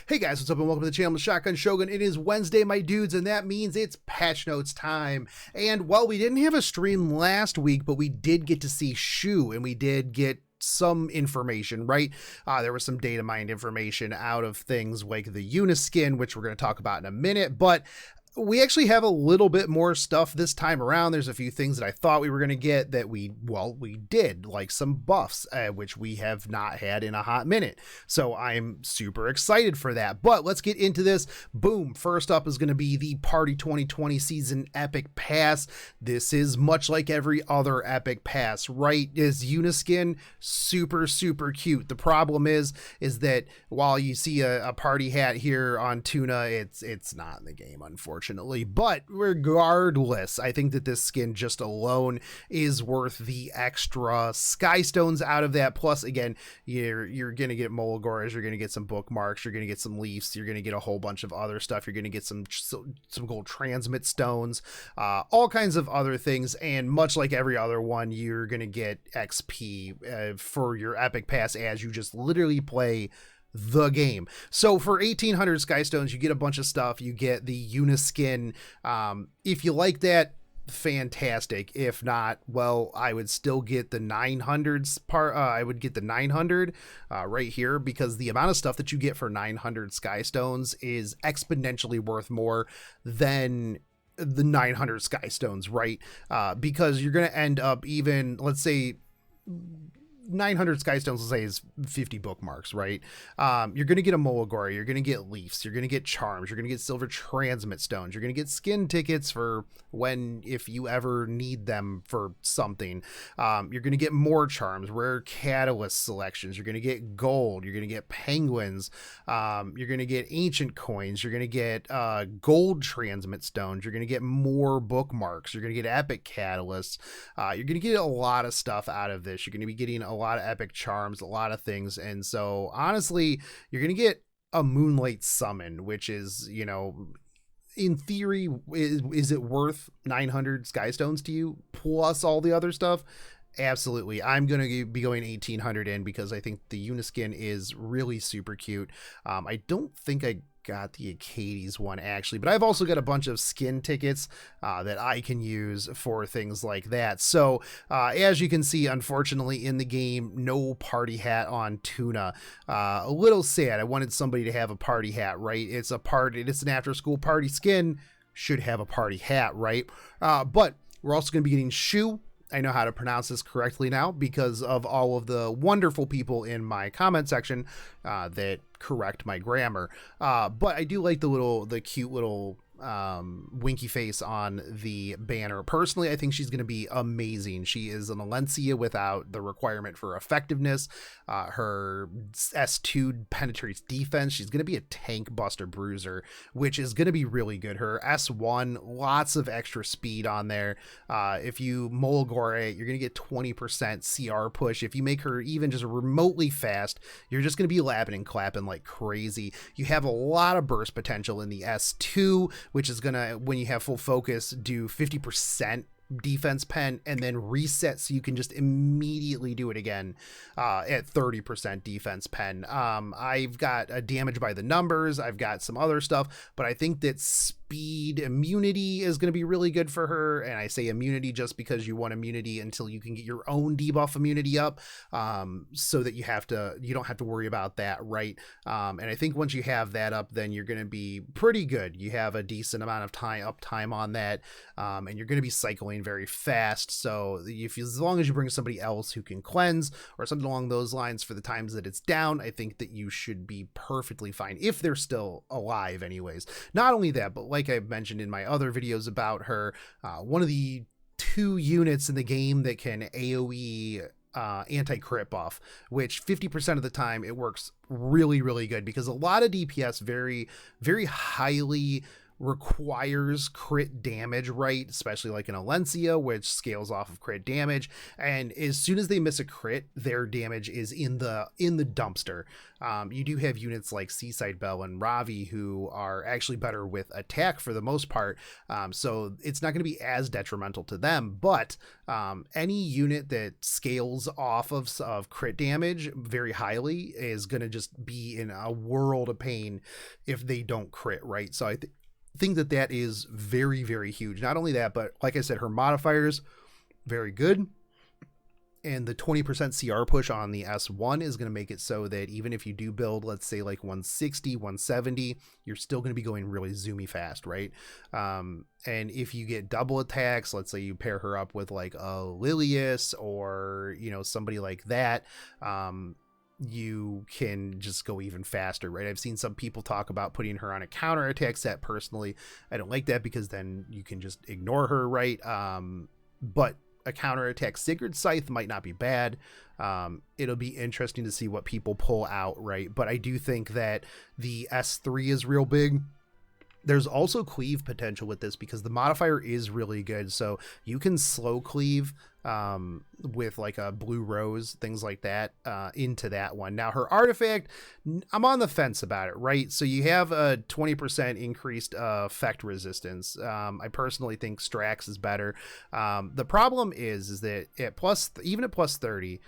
Hey guys, what's up and welcome to the channel, Shotgun Shogun. It is Wednesday, my dudes, and that means it's patch notes time. And while we didn't have a stream last week, but we did get to see Shu, and we did get some information, right? There was some data mined information out of things like the Uniskin, which we're going to talk about in a minute, but we actually have a little bit more stuff this time around. There's a few things that I thought we were going to get that we did, like some buffs, which we have not had in a hot minute. So I'm super excited for that. But let's get into this. Boom. First up is going to be the Party 2020 Season Epic Pass. This is much like every other Epic Pass, right? Is Uniskin super, super cute. The problem is that while you see a party hat here on Tuna, it's not in the game, unfortunately. But regardless, I think that this skin just alone is worth the extra sky stones out of that. Plus, again, you're gonna get Mologoras, you're gonna get some bookmarks, you're gonna get some leafs, you're gonna get a whole bunch of other stuff. You're gonna get some gold transmit stones, all kinds of other things. And much like every other one, you're gonna get XP for your epic pass as you just literally play the game. So for 1800 sky stones, you get a bunch of stuff. You get the Uniskin. If you like that, fantastic. If not, well, I would still get the 900s part. I would get the 900 right here, because the amount of stuff that you get for 900 sky stones is exponentially worth more than the 900 sky stones, right? Because you're going to end up, even, let's say 900 sky stones, let's say, is 50 bookmarks, right? You're going to get a Mologora, you're going to get leafs, you're going to get charms, you're going to get silver transmit stones, you're going to get skin tickets for if you ever need them for something. You're going to get more charms, rare catalyst selections, you're going to get gold, you're going to get penguins, you're going to get ancient coins, you're going to get gold transmit stones, you're going to get more bookmarks, you're going to get epic catalysts, you're going to get a lot of stuff out of this. You're going to be getting a lot of epic charms, a lot of things. And so honestly, you're going to get a Moonlight Summon, which is, in theory, is it worth 900 sky stones to you plus all the other stuff? Absolutely. I'm going to be going 1800 in because I think the Uniskin is really super cute. I don't think I got the Acades one actually, but I've also got a bunch of skin tickets that I can use for things like that. So as you can see, unfortunately in the game, no party hat on Tuna. A little sad. I wanted somebody to have a party hat, right? It's an after school party skin, should have a party hat, right? But we're also going to be getting Shu. I know how to pronounce this correctly now because of all of the wonderful people in my comment section that correct my grammar. But I do like the cute little winky face on the banner. Personally, I think she's going to be amazing. She is an Alencia without the requirement for effectiveness. Her S2 penetrates defense. She's going to be a tank buster bruiser, which is going to be really good. Her S1, lots of extra speed on there. If you Mologora, you're going to get 20% CR push. If you make her even just remotely fast, you're just going to be lapping and clapping like crazy. You have a lot of burst potential in the S2, which is gonna, when you have full focus, do 50% defense pen and then reset so you can just immediately do it again at 30% defense pen. I've got a damage by the numbers, I've got some other stuff, but I think that speed immunity is going to be really good for her. And I say immunity just because you want immunity until you can get your own debuff immunity up, so that you don't have to worry about that, right? And I think once you have that up, then you're going to be pretty good. You have a decent amount of uptime on that, and you're going to be cycling very fast. So as long as you bring somebody else who can cleanse or something along those lines for the times that it's down, I think that you should be perfectly fine if they're still alive anyways. Not only that, but like I've mentioned in my other videos about her, one of the 2 units in the game that can AoE anti-crit buff, which 50% of the time it works really, really good, because a lot of DPS very, very highly requires crit damage, right? Especially like in Alencia, which scales off of crit damage. And as soon as they miss a crit, their damage is in the dumpster. You do have units like Seaside Belle and Ravi who are actually better with attack for the most part. So it's not going to be as detrimental to them, but any unit that scales off of crit damage very highly is going to just be in a world of pain if they don't crit, right? So I think that is very, very huge. Not only that, but like I said, her modifiers, very good. And the 20% CR push on the S1 is going to make it so that even if you do build, let's say like 160, 170, you're still going to be going really zoomy fast, right? And if you get double attacks, let's say you pair her up with like a Lilius or, you know, somebody like that, you can just go even faster, right? I've seen some people talk about putting her on a counterattack set. Personally, I don't like that because then you can just ignore her, right? But a counterattack Sigurd Scythe might not be bad. It'll be interesting to see what people pull out, right? But I do think that the S3 is real big. There's also cleave potential with this because the modifier is really good. So you can slow cleave with like a blue rose, things like that, into that one. Now her artifact, I'm on the fence about it, right? So you have a 20% increased effect resistance. I personally think Strax is better. The problem is that even at plus 30,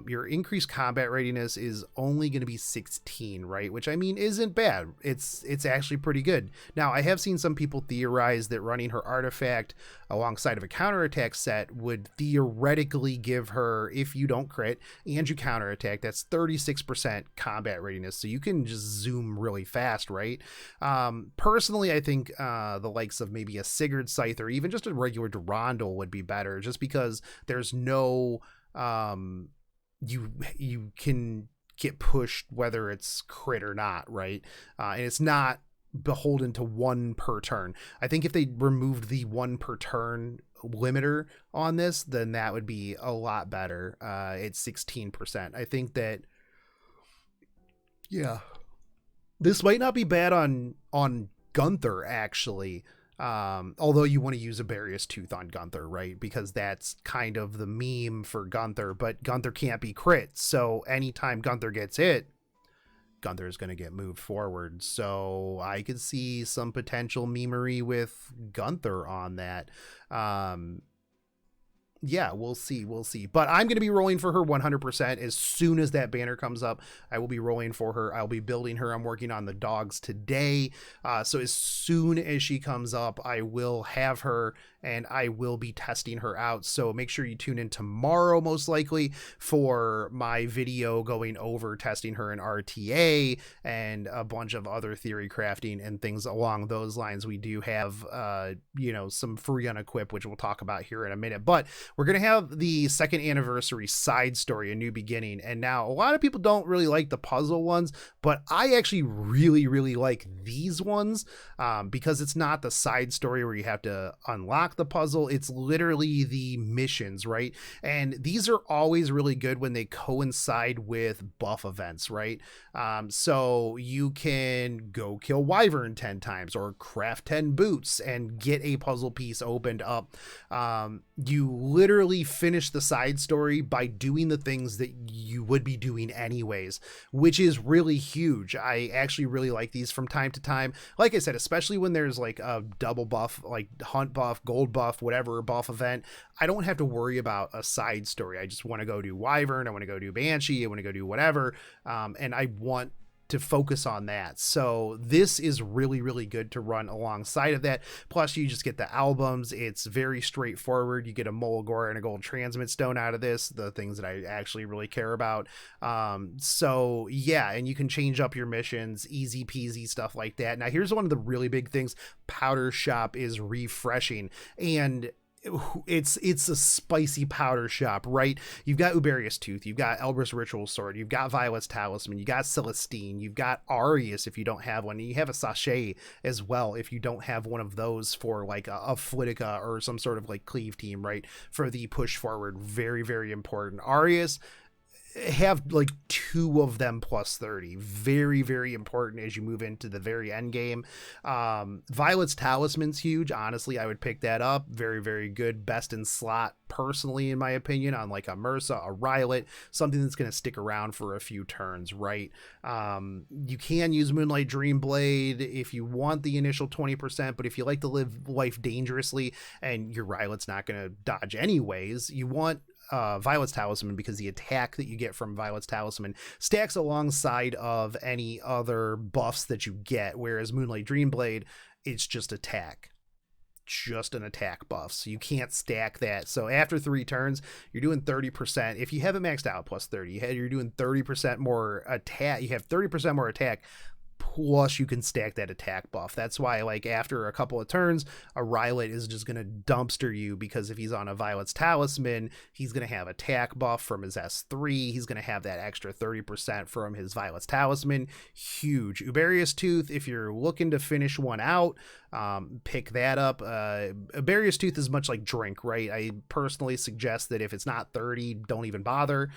your increased combat readiness is only going to be 16, right? Which I mean isn't bad. It's actually pretty good. Now I have seen some people theorize that running her artifact alongside of a counterattack set would theoretically give her, if you don't crit and you counterattack, that's 36% combat readiness. So you can just zoom really fast, right? Personally, I think the likes of maybe a Sigurd Scythe or even just a regular Durandal would be better, just because there's no you can get pushed whether it's crit or not, right? And it's not beholden to one per turn. I think if they removed the one per turn limiter on this, then that would be a lot better. It's 16%. I think that, yeah, this might not be bad on Gunther actually. Although you want to use a Barious Tooth on Gunther, right? Because that's kind of the meme for Gunther, but Gunther can't be crit. So anytime Gunther gets hit, Gunther is going to get moved forward. So I could see some potential memery with Gunther on that. Yeah, we'll see. But I'm going to be rolling for her 100% as soon as that banner comes up. I will be rolling for her. I'll be building her. I'm working on the dogs today. So as soon as she comes up, I will have her and I will be testing her out. So make sure you tune in tomorrow, most likely, for my video going over testing her in RTA and a bunch of other theory crafting and things along those lines. We do have, some free Unequip, which we'll talk about here in a minute. But we're going to have the second anniversary side story, A New Beginning. And now a lot of people don't really like the puzzle ones, but I actually really, really like these ones because it's not the side story where you have to unlock the puzzle. It's literally the missions, right? And these are always really good when they coincide with buff events, right? So you can go kill Wyvern 10 times or craft 10 boots and get a puzzle piece opened up. You literally finish the side story by doing the things that you would be doing anyways, which is really huge. I actually really like these from time to time. Like I said, especially when there's like a double buff, like hunt buff, gold buff, whatever buff event, I don't have to worry about a side story. I just want to go do Wyvern. I want to go do Banshee. I want to go do whatever. And I want to focus on that. So this is really, really good to run alongside of that. Plus you just get the albums. It's very straightforward. You get a Molgor and a gold transmit stone out of this, the things that I actually really care about. So yeah, and you can change up your missions, easy peasy, stuff like that. Now here's one of the really big things. Powder Shop is refreshing, and it's a spicy powder shop, right? You've got Uberius Tooth, you've got Elbrus Ritual Sword, you've got Violet's Talisman, you got Celestine, you've got Arius if you don't have one, and you have a Sachet as well if you don't have one of those for like a Flitica or some sort of like cleave team, right? For the push forward, very, very important. Arius, have like 2 of them plus 30. Very, very important as you move into the very end game. Violet's Talisman's huge. Honestly, I would pick that up. Very, very good. Best in slot, personally, in my opinion, on like a Mursa, a Rylet, something that's going to stick around for a few turns, right? You can use Moonlight Dreamblade if you want the initial 20%, but if you like to live life dangerously and your Rylet's not going to dodge anyways, you want Violet's Talisman, because the attack that you get from Violet's Talisman stacks alongside of any other buffs that you get, whereas Moonlight Dreamblade, it's just an attack buff, so you can't stack that. So after 3 turns, you're doing 30%. If you have it maxed out plus 30, you're doing 30% more attack. You have 30% more attack, plus you can stack that attack buff. That's why, like, after a couple of turns, a Rylet is just going to dumpster you, because if he's on a Violet's Talisman, he's going to have attack buff from his S3. He's going to have that extra 30% from his Violet's Talisman. Huge. Uberius Tooth, if you're looking to finish one out, pick that up. Uberius Tooth is much like Drink, right? I personally suggest that if it's not 30, don't even bother,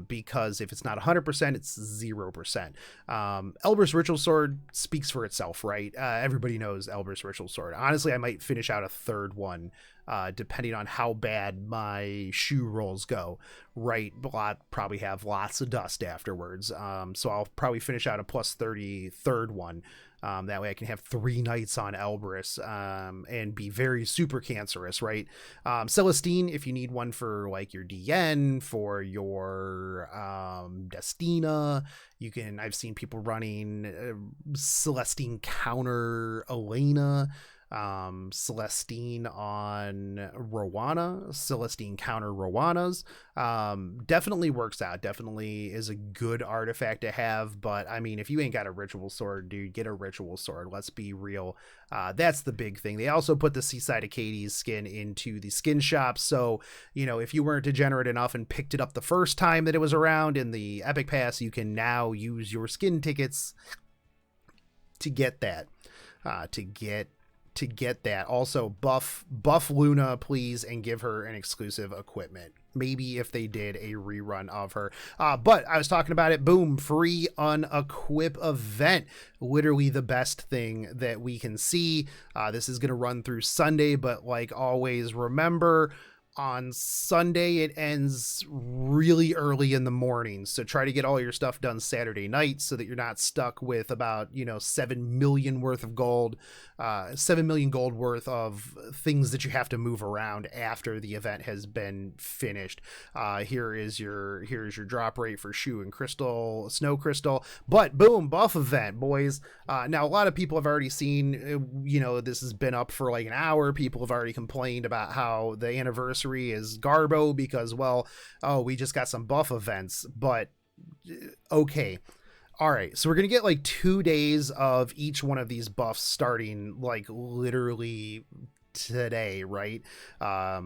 because if it's not 100%, it's 0%. Elber's Ritual Sword speaks for itself, right? Everybody knows Elber's Ritual Sword. Honestly, I might finish out a 3rd one, depending on how bad my shoe rolls go, right? Probably have lots of dust afterwards. So I'll probably finish out a plus 30 3rd one. That way I can have 3 nights on Elbrus, and be very super cancerous, right? Celestine, if you need one for like your DN, for your Destina, you can. I've seen people running Celestine counter Elena, Celestine on Rowana, Celestine counter Rowanas. Definitely works out. Definitely is a good artifact to have. But I mean, if you ain't got a ritual sword, dude, get a ritual sword. Let's be real. That's the big thing. They also put the Seaside Acades skin into the skin shop. So, you know, if you weren't degenerate enough and picked it up the first time that it was around in the Epic Pass, you can now use your skin tickets to get that, to get that. Also buff Luna, please, and give her an exclusive equipment. Maybe if they did a rerun of her. But I was talking about it. Boom, free Unequip event. Literally the best thing that we can see. This is going to run through Sunday, but like always, remember, on Sunday it ends really early in the morning, so try to get all your stuff done Saturday night so that you're not stuck with about 7 million worth of gold, 7 million gold worth of things that you have to move around after the event has been finished. Here's your drop rate for Shoe and Crystal, Snow Crystal. But boom, buff event, boys. Now a lot of people have already seen, this has been up for like an hour. People have already complained about how the anniversary is garbo because, we just got some buff events. But okay, all right, so we're gonna get like 2 days of each one of these buffs starting like literally today, right? At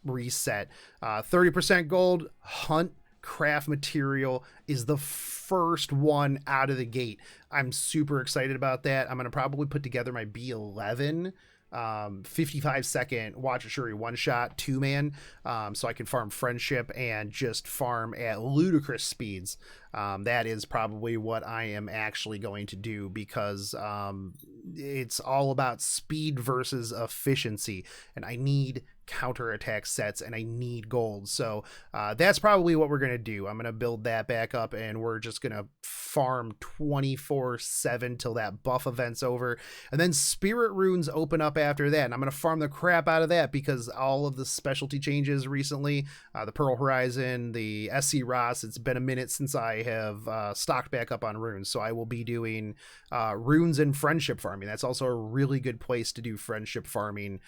reset. 30% gold hunt craft material is the first one out of the gate. I'm super excited about that. I'm gonna probably put together my B11 55-second Watch Shuri one-shot 2-man, so I can farm friendship and just farm at ludicrous speeds. That is probably what I am actually going to do, because it's all about speed versus efficiency, and I need counterattack sets and I need gold. So that's probably what we're going to do. I'm going to build that back up, and we're just going to farm 24/7 till that buff event's over, and then spirit runes open up after that, and I'm going to farm the crap out of that, because all of the specialty changes recently, the Pearl Horizon, the SC Ross, it's been a minute since I have stocked back up on runes, so I will be doing runes and friendship farming. That's also a really good place to do friendship farming,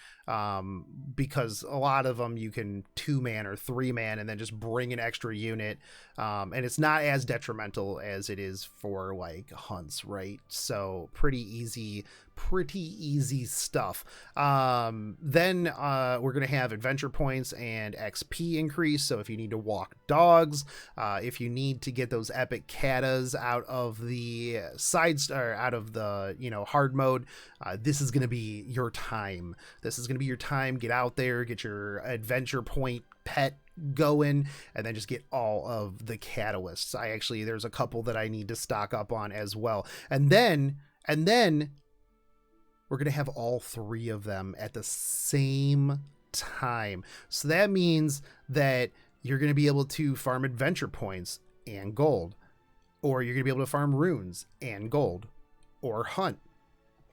because a lot of them you can 2-man or 3-man and then just bring an extra unit, and it's not as detrimental as it is for like hunts, right? So pretty easy stuff. Then we're gonna have adventure points and XP increase. So if you need to walk dogs, if you need to get those epic katas out of the out of the hard mode, this is gonna be your time. Get out there, get your adventure point pet going, and then just get all of the catalysts. There's a couple that I need to stock up on as well. And then we're going to have all 3 of them at the same time. So that means that you're going to be able to farm adventure points and gold, or you're going to be able to farm runes and gold, or hunt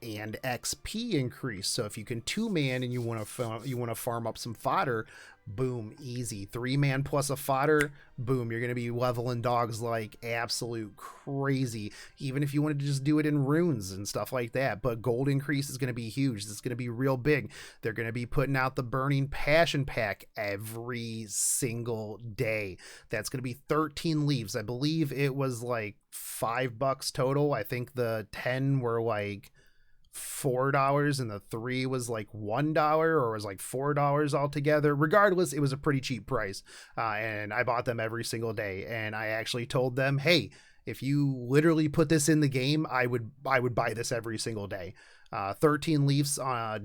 and XP increase. So if you can 2-man and you want to farm up some fodder, boom, easy. 3-man plus a fodder, boom, you're going to be leveling dogs like absolute crazy, even if you wanted to just do it in runes and stuff like that. But gold increase is going to be huge. This is going to be real big. They're going to be putting out the Burning Passion pack every single day. That's going to be 13 leaves. I believe it was like $5 total. I think the 10 were like $4 and the 3 was like $1, or was like $4 altogether. Regardless, it was a pretty cheap price, and I bought them every single day. And I actually told them, hey, if you literally put this in the game, I would buy this every single day. 13 leaves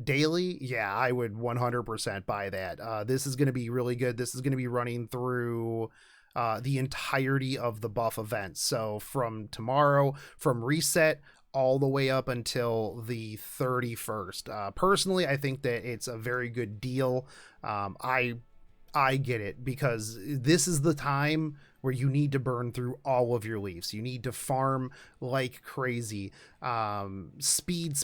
daily, yeah, I would 100% buy that. This is going to be really good. This is going to be running through the entirety of the buff event. So from tomorrow, from reset all the way up until the 31st. Personally, I think that it's a very good deal. I get it, because this is the time where you need to burn through all of your leaves. You need to farm like crazy. Speed.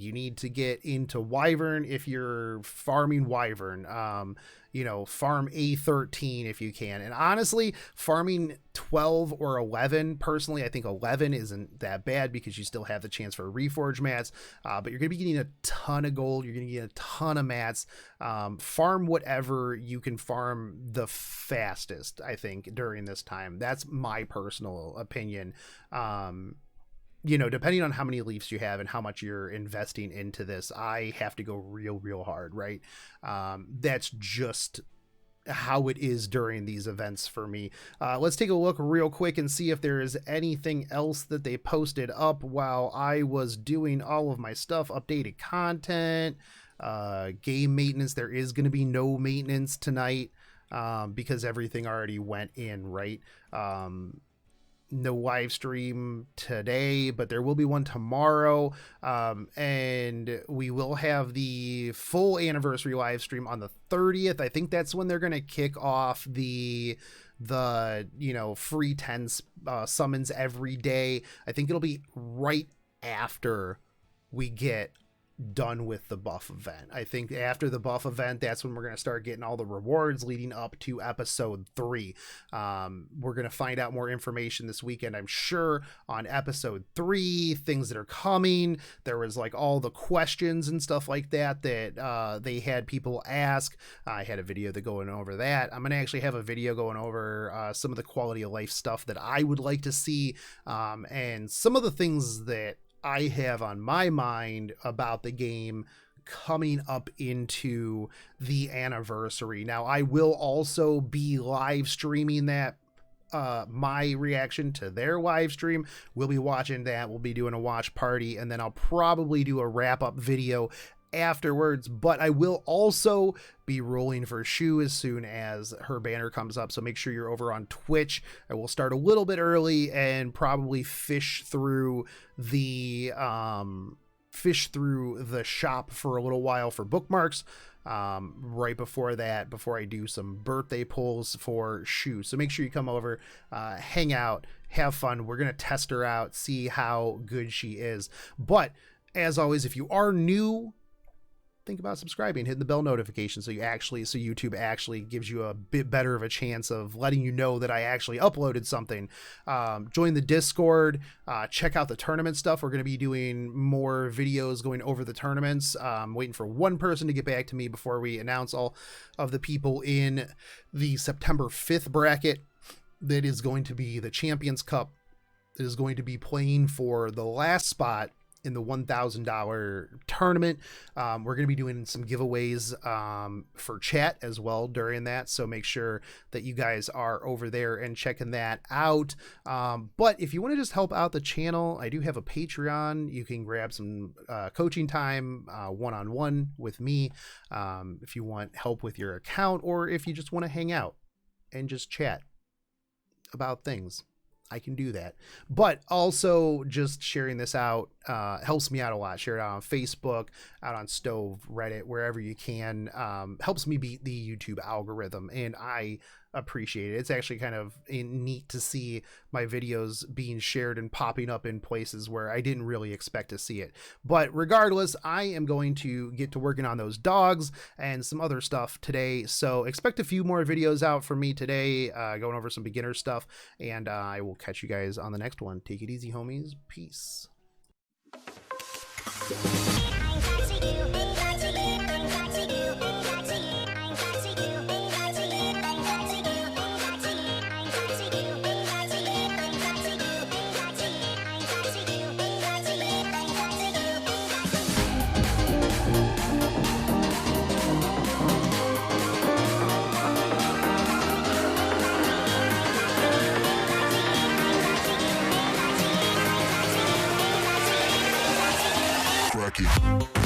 You need to get into Wyvern if you're farming Wyvern. Farm A13 if you can. And honestly, farming 12 or 11, personally, I think 11 isn't that bad, because you still have the chance for reforge mats. But you're going to be getting a ton of gold. You're going to get a ton of mats. Farm whatever you can farm the fastest, I think, during this time. That's my personal opinion. Depending on how many leaves you have and how much you're investing into this, I have to go real hard, right? That's just how it is during these events for me. Let's take a look real quick and see if there is anything else that they posted up while I was doing all of my stuff. Updated content, game maintenance. There is going to be no maintenance tonight, because everything already went in, right? No live stream today, but there will be one tomorrow, and we will have the full anniversary live stream on the 30th. I think that's when they're going to kick off the free 10 summons every day. I think it'll be right after we get done with the buff event. I think after the buff event, that's when we're going to start getting all the rewards leading up to episode 3. We're going to find out more information this weekend, I'm sure, on episode 3, things that are coming. There was like all the questions and stuff like that they had people ask. I had a video going over that. I'm going to actually have a video going over some of the quality of life stuff that I would like to see, and some of the things that I have on my mind about the game coming up into the anniversary. Now, I will also be live streaming that, my reaction to their live stream. We'll be watching that. We'll be doing a watch party, and then I'll probably do a wrap-up video afterwards. But I will also be rolling for Shu as soon as her banner comes up, so make sure you're over on Twitch. I will start a little bit early and probably fish through the shop for a little while for bookmarks, right before that, before I do some birthday pulls for Shu. So make sure you come over, hang out, have fun. We're gonna test her out, see how good she is. But as always, if you are new, think about subscribing, hitting the bell notification, so YouTube actually gives you a bit better of a chance of letting you know that I actually uploaded something. Join the Discord, check out the tournament stuff. We're going to be doing more videos going over the tournaments. Waiting for one person to get back to me before we announce all of the people in the September 5th bracket. That is going to be the Champions Cup. That is going to be playing for the last spot in the $1,000 tournament. We're going to be doing some giveaways for chat as well during that, so make sure that you guys are over there and checking that out. But if you want to just help out the channel, I do have a Patreon. You can grab some coaching time one-on-one with me if you want help with your account, or if you just want to hang out and just chat about things. I can do that. But also just sharing this out helps me out a lot. Share it out on Facebook, out on Stove, Reddit, wherever you can. Helps me beat the YouTube algorithm, and I appreciate it. It's actually kind of neat to see my videos being shared and popping up in places where I didn't really expect to see it. But regardless, I am going to get to working on those dogs and some other stuff today, so expect a few more videos out from me today, going over some beginner stuff, and I will catch you guys on the next one. Take it easy, homies. Peace. Crack it.